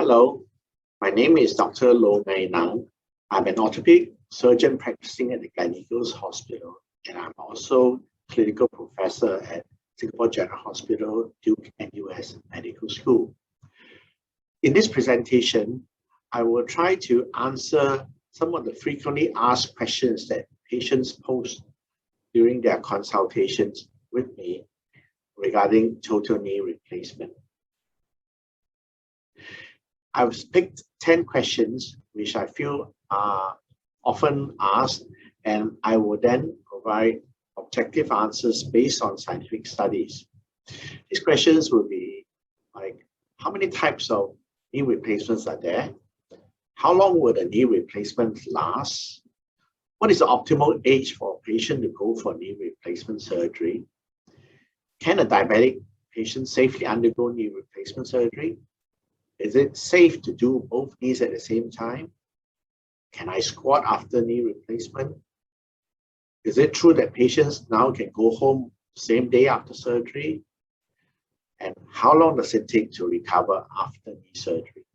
Hello, my name is Dr. Lo Ngai Nung. I'm an orthopedic surgeon practicing at the Gleneagles Hospital, and I'm also clinical professor at Singapore General Hospital, Duke NUS Medical School. In this presentation, I will try to answer some of the frequently asked questions that patients post during their consultations with me regarding total knee replacement. I've picked 10 questions which I feel are often asked, and I will then provide objective answers based on scientific studies. These questions will be like, how many types of knee replacements are there? How long will the knee replacement last? What is the optimal age for a patient to go for knee replacement surgery? Can a diabetic patient safely undergo knee replacement surgery? Is it safe to do both knees at the same time? Can I squat after knee replacement? Is it true that patients now can go home same day after surgery? And how long does it take to recover after knee surgery?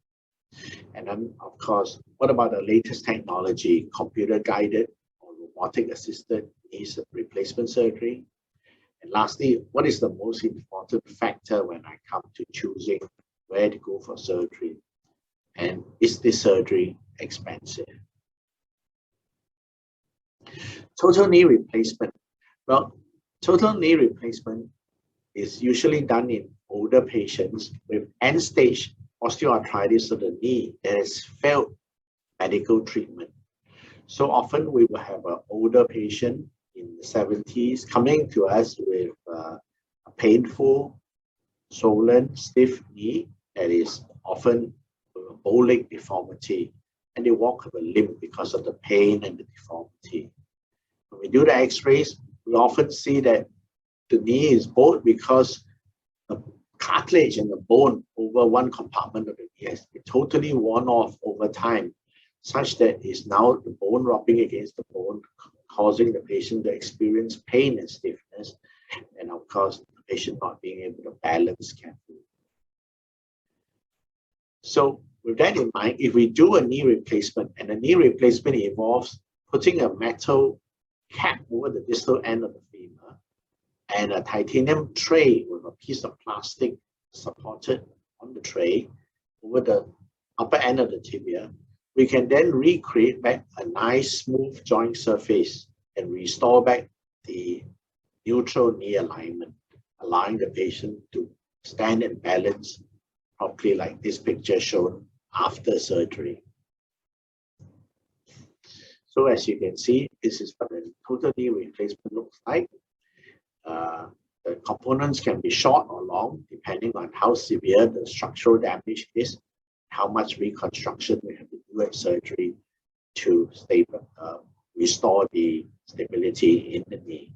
And then, of course, what about the latest technology, computer-guided or robotic-assisted knee replacement surgery? And lastly, what is the most important factor when I come to choosing where to go for surgery? And is this surgery expensive? Total knee replacement. Well, total knee replacement is usually done in older patients with end-stage osteoarthritis of the knee that has failed medical treatment. So often we will have an older patient in the 70s coming to us with a painful, swollen, stiff knee that is often with a bow leg deformity, and they walk with a limp because of the pain and the deformity. When we do the x-rays, we often see that the knee is bowed because the cartilage and the bone over one compartment of the knee has been totally worn off over time, such that it's now the bone rubbing against the bone, causing the patient to experience pain and stiffness, and of course, the patient not being able to balance carefully. So with that in mind, if we do a knee replacement, and a knee replacement involves putting a metal cap over the distal end of the femur and a titanium tray with a piece of plastic supported on the tray over the upper end of the tibia, we can then recreate back a nice smooth joint surface and restore back the neutral knee alignment, allowing the patient to stand and balance properly like this picture shown after surgery. So as you can see, this is what the total knee replacement looks like. The components can be short or long, depending on how severe the structural damage is, how much reconstruction we have to do at surgery to restore the stability in the knee.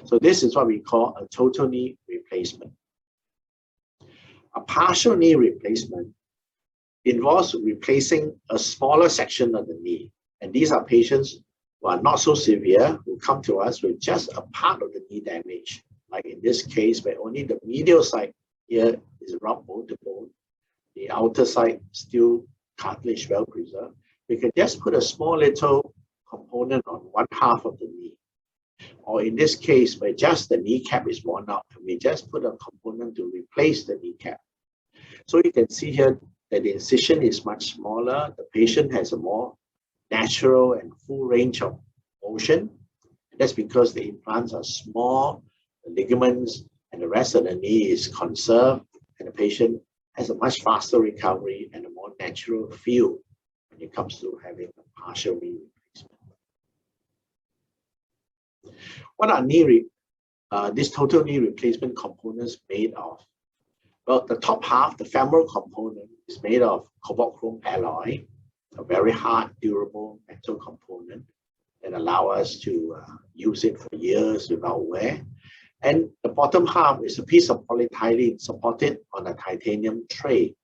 So this is what we call a total knee replacement. A partial knee replacement involves replacing a smaller section of the knee. And these are patients who are not so severe, who come to us with just a part of the knee damage. Like in this case, where only the medial side here is rubbed bone to bone, the outer side still cartilage well preserved. We can just put a small little component on one half of the knee. Or in this case, where just the kneecap is worn out, we just put a component to replace the kneecap. So you can see here that the incision is much smaller. The patient has a more natural and full range of motion. And that's because the implants are small, the ligaments and the rest of the knee is conserved, and the patient has a much faster recovery and a more natural feel when it comes to having a partial knee replacement. What are these total knee replacement components made of? Well, the top half, the femoral component, is made of cobalt chrome alloy, a very hard, durable metal component that allows us to use it for years without wear. And the bottom half is a piece of polyethylene supported on a titanium tray,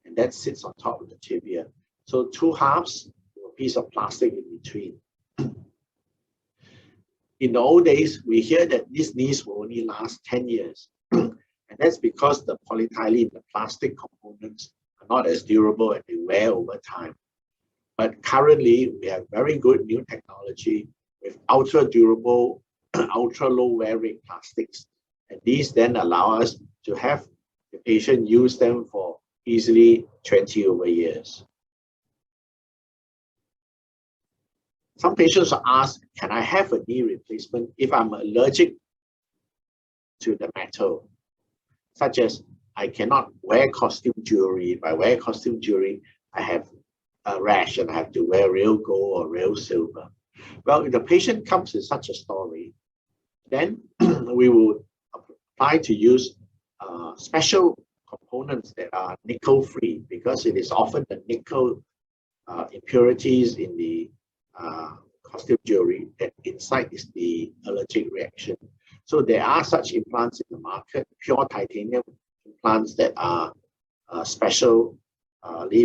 and that sits on top of the tibia. So two halves with a piece of plastic in between. In the old days, we hear that these knees will only last 10 years. And that's because the polyethylene, the plastic components, are not as durable and they wear over time. But currently, we have very good new technology with ultra durable, ultra low wear rate plastics. And these then allow us to have the patient use them for easily 20 over years. Some patients are asked, can I have a knee replacement if I'm allergic to the metal? Such as I cannot wear costume jewelry. If I wear costume jewelry, I have a rash and I have to wear real gold or real silver. Well, if the patient comes with such a story, then we will apply to use special components that are nickel-free, because it is often the nickel impurities in the costume jewelry that inside is the allergic reaction. So there are such implants in the market, pure titanium implants that are specially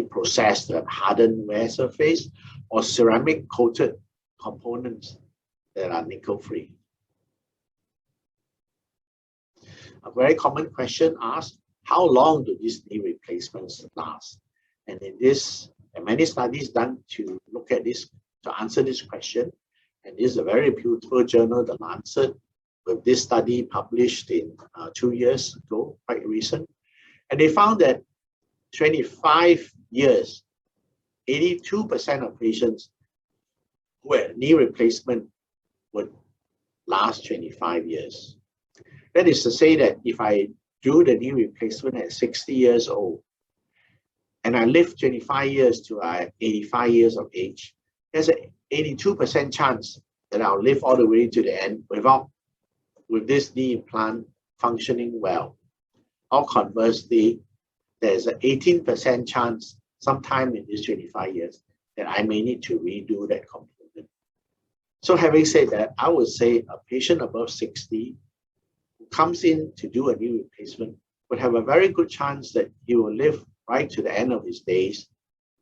processed to have hardened wear surface, or ceramic coated components that are nickel-free. A very common question asked, how long do these knee replacements last? And in this, there are many studies done to look at this, to answer this question. And this is a very beautiful journal, The Lancet, with this study published in 2 years ago, quite recent. And they found that 25 years, 82% of patients who had knee replacement would last 25 years. That is to say that if I do the knee replacement at 60 years old, and I live 25 years to 85 years of age, there's an 82% chance that I'll live all the way to the end with this knee implant functioning well. Or conversely, there's an 18% chance sometime in these 25 years that I may need to redo that component. So having said that, I would say a patient above 60 who comes in to do a knee replacement would have a very good chance that he will live right to the end of his days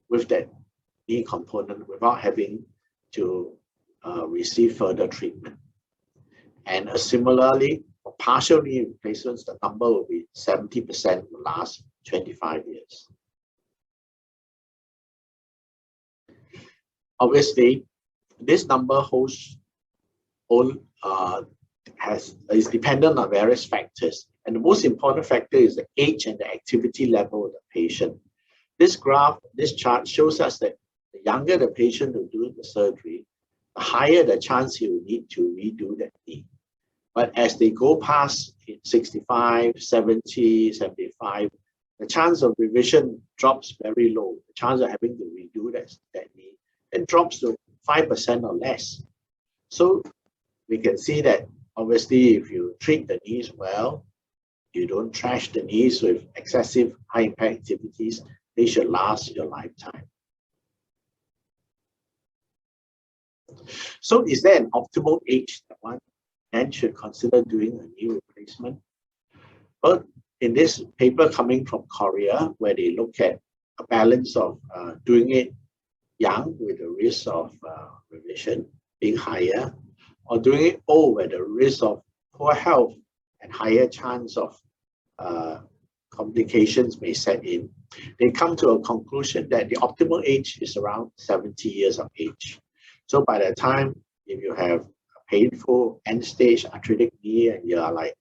with that knee component without having to receive further treatment. And similarly, for partial knee replacements, the number will be 70% will last 25 years. Obviously, this number is dependent on various factors. And the most important factor is the age and the activity level of the patient. This graph, this chart shows us that the younger the patient who doing the surgery, the higher the chance he will need to redo that knee. But as they go past 65, 70, 75, the chance of revision drops very low. The chance of having to redo that knee, it drops to 5% or less. So we can see that obviously if you treat the knees well, you don't trash the knees with excessive high impact activities, they should last your lifetime. So is there an optimal age that one then should consider doing a knee replacement? Well, in this paper coming from Korea, where they look at a balance of doing it young with the risk of revision being higher, or doing it old where the risk of poor health and higher chance of complications may set in, they come to a conclusion that the optimal age is around 70 years of age. So by the time, if you have a painful end-stage arthritic knee and you are like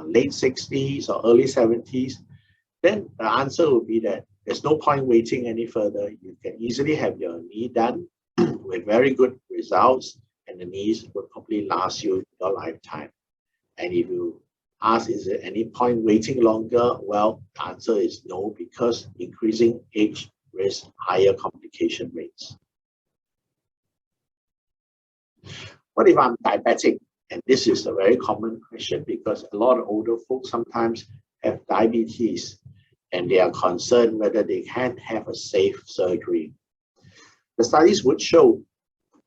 late 60s or early 70s, then the answer will be that there's no point waiting any further. You can easily have your knee done with very good results, and the knees will probably last you your lifetime. And if you ask, is there any point waiting longer? Well, the answer is no, because increasing age risks higher complication rates. What if I'm diabetic? And this is a very common question because a lot of older folks sometimes have diabetes and they are concerned whether they can have a safe surgery. The studies would show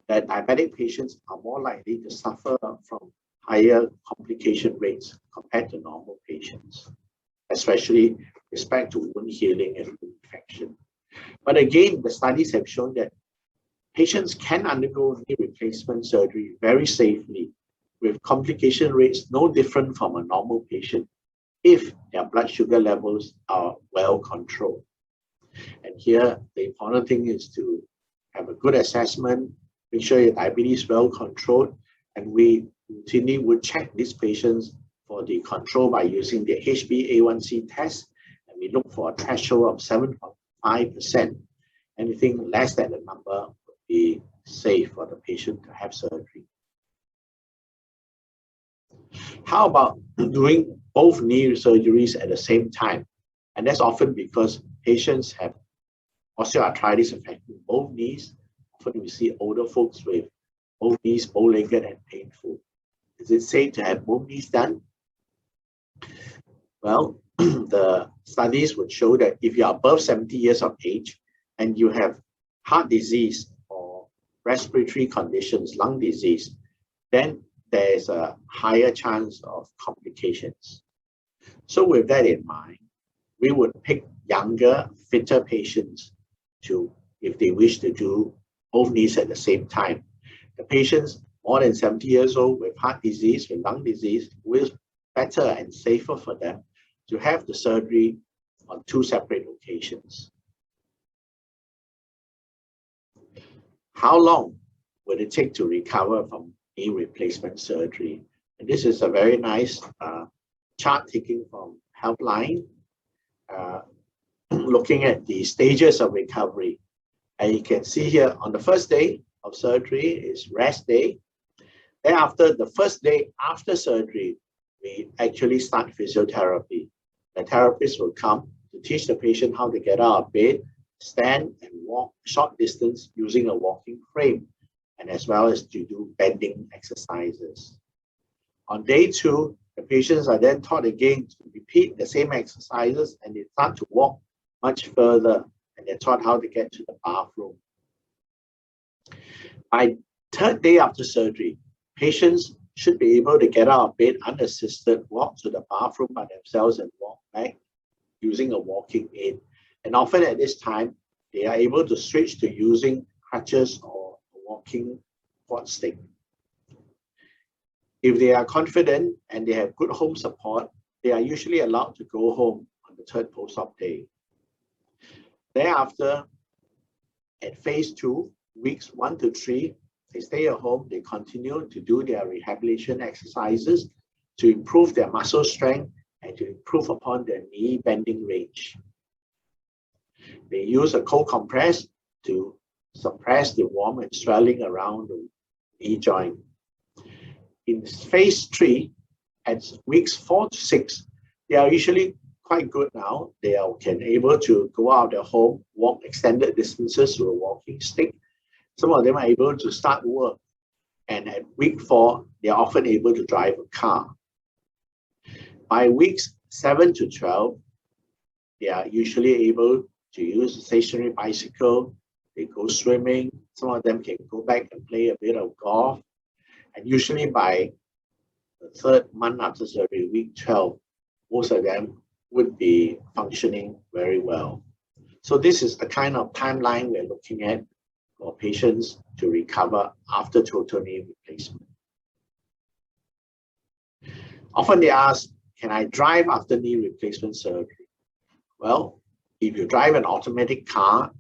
that diabetic patients are more likely to suffer from higher complication rates compared to normal patients, especially with respect to wound healing and wound infection. But again, the studies have shown that patients can undergo knee replacement surgery very safely with complication rates no different from a normal patient if their blood sugar levels are well controlled. And here, the important thing is to have a good assessment, make sure your diabetes is well controlled, and we routinely would check these patients for the control by using the HbA1c test, and we look for a threshold of 7.5%. Anything less than the number would be safe for the patient to have surgery. How about doing both knee surgeries at the same time? And that's often because patients have osteoarthritis affecting both knees. Often we see older folks with both knees bow-legged and painful. Is it safe to have both knees done? Well, the studies would show that if you are above 70 years of age and you have heart disease or respiratory conditions, lung disease, then there is a higher chance of complications. So with that in mind, we would pick younger, fitter patients to, if they wish to do both knees at the same time. The patients more than 70 years old with heart disease, with lung disease, will be better and safer for them to have the surgery on two separate occasions. How long would it take to recover from knee replacement surgery? And this is a very nice chart taken from Helpline, looking at the stages of recovery. And you can see here on the first day of surgery is rest day. Then after the first day after surgery, we actually start physiotherapy. The therapist will come to teach the patient how to get out of bed, stand and walk short distance using a walking frame, and as well as to do bending exercises. On day 2, the patients are then taught again to repeat the same exercises, and they start to walk much further, and they're taught how to get to the bathroom. By 3rd day after surgery, patients should be able to get out of bed unassisted, walk to the bathroom by themselves and walk back using a walking aid. And often at this time, they are able to switch to using crutches or a walking quad stick. If they are confident and they have good home support, they are usually allowed to go home on the 3rd post-op day. Thereafter, at phase 2, weeks 1 to 3, they stay at home, they continue to do their rehabilitation exercises to improve their muscle strength and to improve upon their knee bending range. They use a cold compress to suppress the warm and swelling around the knee joint. In phase 3, at weeks 4 to 6, they are usually quite good now. They can able to go out of their home, walk extended distances with a walking stick. Some of them are able to start work, and at week 4, they are often able to drive a car. By weeks 7 to 12, they are usually able to use a stationary bicycle. They go swimming. Some of them can go back and play a bit of golf. And usually by the 3rd month after surgery, week 12, most of them would be functioning very well. So this is the kind of timeline we're looking at for patients to recover after total knee replacement. Often they ask, can I drive after knee replacement surgery? Well, if you drive an automatic car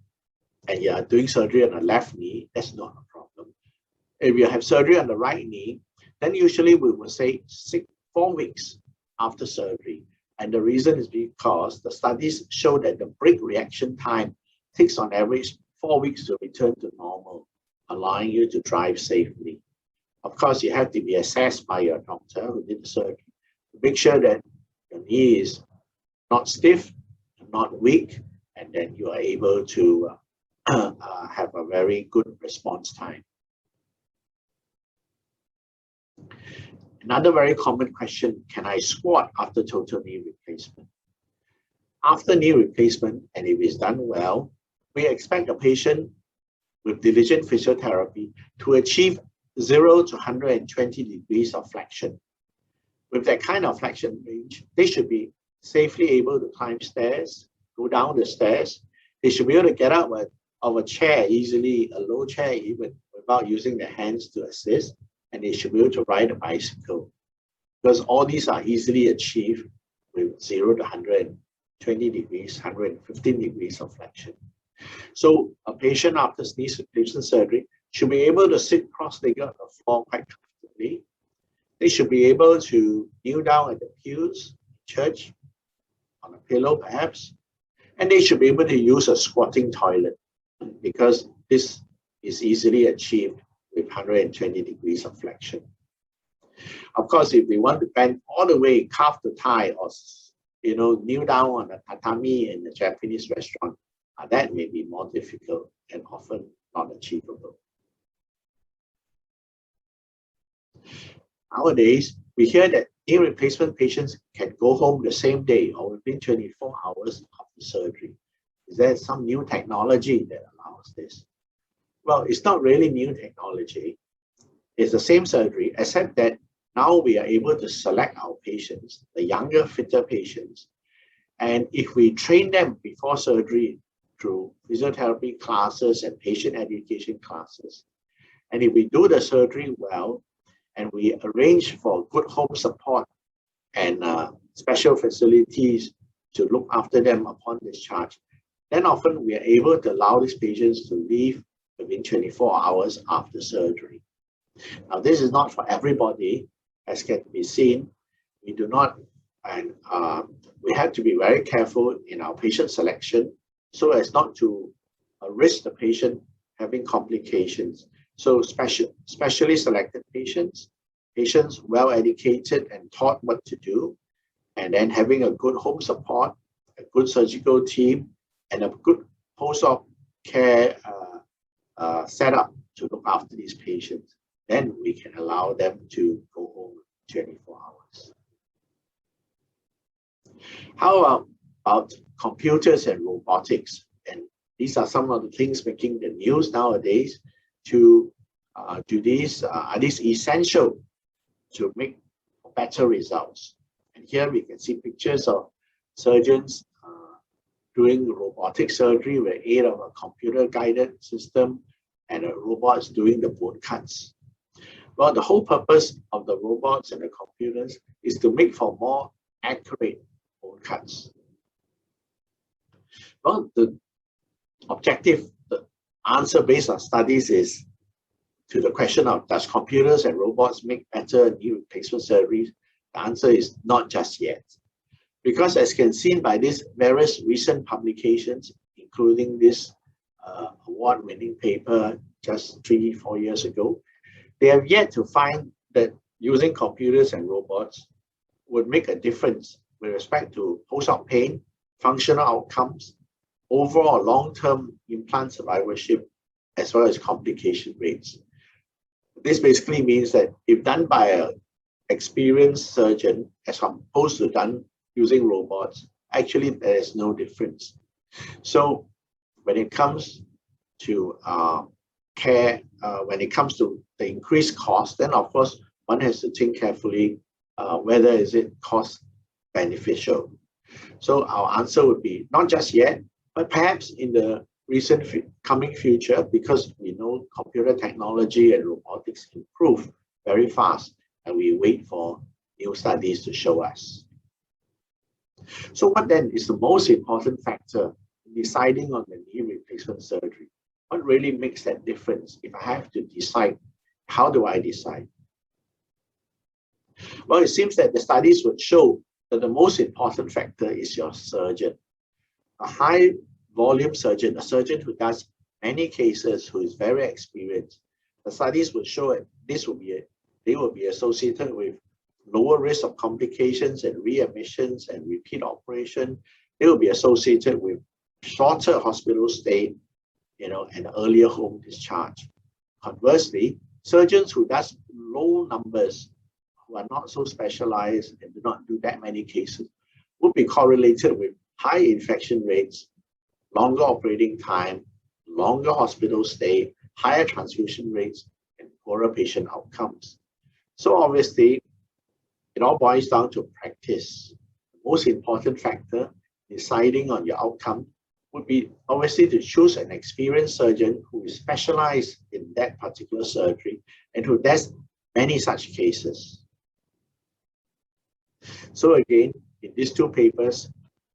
and you are doing surgery on the left knee, that's not a problem. If you have surgery on the right knee, then usually we will say 4 weeks after surgery. And the reason is because the studies show that the brake reaction time takes on average 4 weeks to return to normal, allowing you to drive safely. Of course, you have to be assessed by your doctor who did the surgery to make sure that your knee is not stiff, not weak, and then you are able to have a very good response time. Another very common question, can I squat after total knee replacement? After knee replacement, and if it's done well, we expect a patient with diligent physiotherapy to achieve 0 to 120 degrees of flexion. With that kind of flexion range, they should be safely able to climb stairs, go down the stairs. They should be able to get out of a chair easily, a low chair even, without using their hands to assist. And they should be able to ride a bicycle, because all these are easily achieved with 0 to 120 120 degrees, 115 degrees of flexion. So a patient after knee replacement surgery should be able to sit cross-legged on the floor quite comfortably. They should be able to kneel down at the pews, church, on a pillow perhaps, and they should be able to use a squatting toilet because this is easily achieved with 120 degrees of flexion. Of course, if they want to bend all the way, calf to thigh, or kneel down on a tatami in a Japanese restaurant, that may be more difficult and often not achievable. Nowadays, we hear that knee replacement patients can go home the same day or within 24 hours after surgery. Is there some new technology that allows this? Well, it's not really new technology. It's the same surgery, except that now we are able to select our patients, the younger, fitter patients. And if we train them before surgery through physiotherapy classes and patient education classes, and if we do the surgery well, and we arrange for good home support and special facilities to look after them upon discharge, then often we are able to allow these patients to leave within 24 hours after surgery. Now, this is not for everybody, as can be seen. We do not, and we have to be very careful in our patient selection so as not to risk the patient having complications. So specially selected patients well educated and taught what to do, and then having a good home support, a good surgical team, and a good post-op care setup to look after these patients. Then we can allow them to go home 24 hours. How about computers and robotics? And these are some of the things making the news nowadays. Are these essential to make better results? And here we can see pictures of surgeons doing robotic surgery with aid of a computer-guided system and a robot doing the bone cuts. Well, the whole purpose of the robots and the computers is to make for more accurate bone cuts. Well, the objective, the answer based on studies is to the question of does computers and robots make better knee replacement surgeries? The answer is not just yet. Because as can be seen by these various recent publications, including this award-winning paper just 3-4 years ago, they have yet to find that using computers and robots would make a difference with respect to post-op pain, functional outcomes, overall long-term implant survivorship, as well as complication rates. This basically means that if done by an experienced surgeon, as opposed to done using robots, actually there is no difference. So when it comes to care, when it comes to the increased cost, then of course one has to think carefully whether is it cost beneficial. So our answer would be not just yet, but perhaps in the recent coming future, because we know computer technology and robotics improve very fast, and we wait for new studies to show us. So what then is the most important factor in deciding on the knee replacement surgery? What really makes that difference? If I have to decide, how do I decide? Well, it seems that the studies would show that the most important factor is your surgeon. A high volume surgeon, a surgeon who does many cases, who is very experienced, the studies would show that they will be associated with lower risk of complications and readmissions and repeat operation. They will be associated with shorter hospital stay, and earlier home discharge. Conversely, surgeons who does low numbers, who are not so specialized and do not do that many cases, would be correlated with high infection rates, longer operating time, longer hospital stay, higher transfusion rates, and poorer patient outcomes. So obviously, it all boils down to practice. The most important factor deciding on your outcome would be obviously to choose an experienced surgeon who is specialized in that particular surgery and who does many such cases. So again, in these two papers,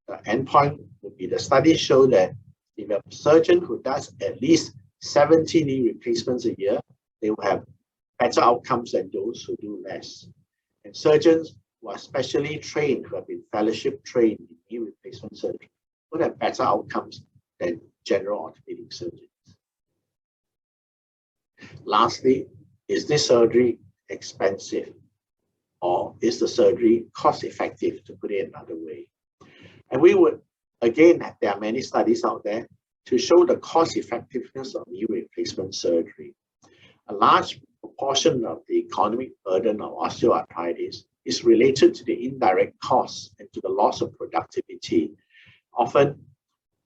the endpoint would be the studies show that if a surgeon who does at least 70 knee replacements a year, they will have better outcomes than those who do less. And surgeons who are specially trained, who have been fellowship trained in knee replacement surgery, would have better outcomes than general orthopedic surgeons. Lastly, is this surgery expensive? Or is the surgery cost effective, to put it another way? And we would, again, there are many studies out there to show the cost effectiveness of knee replacement surgery. A large proportion of the economic burden of osteoarthritis is related to the indirect costs and to the loss of productivity. Often,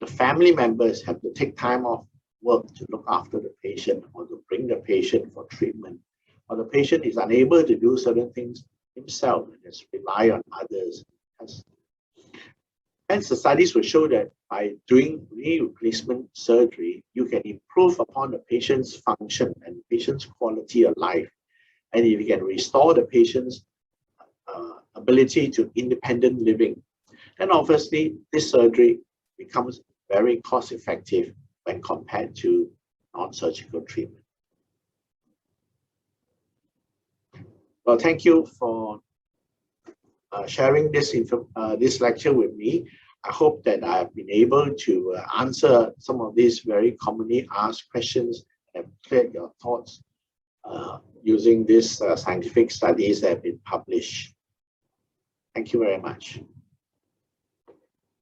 the family members have to take time off work to look after the patient or to bring the patient for treatment, or the patient is unable to do certain things himself and has to rely on others. Hence, the studies will show that by doing knee replacement surgery, you can improve upon the patient's function and patient's quality of life. And if you can restore the patient's ability to independent living, then obviously this surgery becomes very cost effective when compared to non-surgical treatment. Well, thank you for sharing this lecture with me. I hope that I have been able to answer some of these very commonly asked questions and cleared your thoughts using these scientific studies that have been published. Thank you very much.